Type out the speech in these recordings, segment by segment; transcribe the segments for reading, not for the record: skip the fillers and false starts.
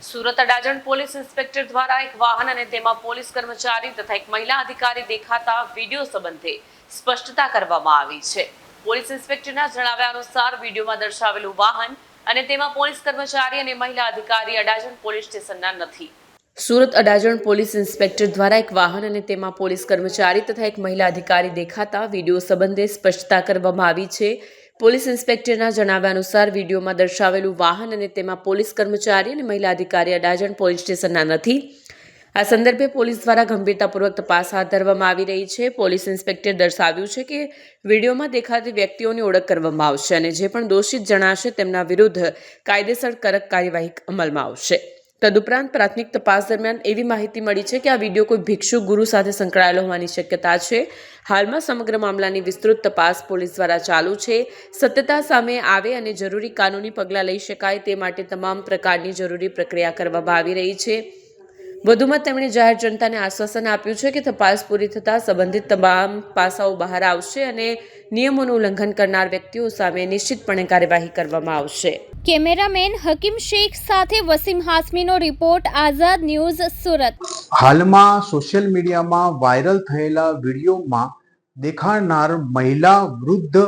Surat Adajan police inspector દ્વારા એક વાહન અને તેમાં પોલીસ કર્મચારી તથા એક મહિલા અધિકારી દેખાતા વિડીયો સંબંધે સ્પષ્ટતા કરવામાં આવી છે। પોલીસ ઇન્સ્પેક્ટરના જણાવ્યા અનુસાર વિડીયોમાં દર્શાવેલું વાહન અને તેમાં પોલીસ કર્મચારી અને મહિલા અધિકારી અડાજણ પોલીસ સ્ટેશનના નથી। સુરત અડાજણ પોલીસ ઇન્સ્પેક્ટર દ્વારા એક વાહન અને તેમાં પોલીસ કર્મચારી તથા એક મહિલા અધિકારી દેખાતા વિડીયો સંબંધે સ્પષ્ટતા કરવામાં આવી છે। પોલીસ ઇન્સ્પેક્ટરના જણાવ્યા અનુસાર વિડીયોમાં દર્શાવેલું વાહન અને તેમાં પોલીસ કર્મચારી અને મહિલા અધિકારી અડાજણ પોલીસ સ્ટેશનના નથી। આ સંદર્ભે પોલીસ દ્વારા ગંભીરતાપૂર્વક તપાસ હાથ ધરવામાં આવી રહી છે। પોલીસ ઇન્સ્પેક્ટરે દર્શાવ્યું છે કે વિડીયોમાં દેખાતી વ્યક્તિઓની ઓળખ કરવામાં આવશે અને જે પણ દોષિત જણાશે તેમના વિરુદ્ધ કાયદેસર કડક કાર્યવાહી અમલમાં આવશે। તદુપરાંત પ્રાથમિક તપાસ દરમિયાન એવી માહિતી મળી છે કે આ વિડીયો કોઈ ભિક્ષુ ગુરુ સાથે સંકળાયેલો હોવાની શક્યતા છે। હાલમાં સમગ્ર મામલાની વિસ્તૃત તપાસ પોલીસ દ્વારા ચાલુ છે। સત્યતા સામે આવે અને જરૂરી કાનૂની પગલાં લઈ શકાય તે માટે તમામ પ્રકારની જરૂરી પ્રક્રિયા કરવામાં આવી રહી છે। વધુમાં તેમણે જાહેર જનતાને આશ્વાસન આપ્યું છે કે તપાસ પૂરી થતાં સંબંધિત તમામ પાસાઓ બહાર આવશે અને નિયમોનું ઉલ્લંઘન કરનાર વ્યક્તિઓ સામે નિશ્ચિતપણે કાર્યવાહી કરવામાં આવશે। કેમેરામેન હકીમ શેખ સાથે વસીમ હાસમીનો રિપોર્ટ, આઝાદ ન્યૂઝ, સુરત। હાલમાં સોશિયલ મીડિયામાં વાયરલ થયેલા વિડીયોમાં દેખાડનાર મહિલા વૃદ્ધ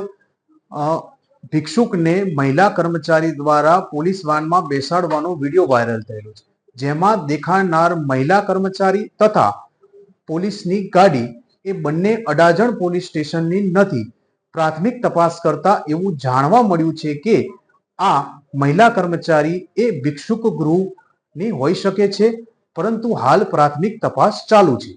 ભિક્ષુકને મહિલા કર્મચારી દ્વારા પોલીસ વાનમાં બેસાડવાનો વિડીયો વાયરલ થયેલો છે, જેમાં દેખાડનાર મહિલા કર્મચારી તથા પોલીસની ગાડી એ બંને અડાજણ પોલીસ સ્ટેશનની નથી। પ્રાથમિક તપાસ કરતા એવું જાણવા મળ્યું છે કે આ મહિલા કર્મચારી એ ભિક્ષુક ગૃહની હોઈ શકે છે, પરંતુ હાલ પ્રાથમિક તપાસ ચાલુ છે।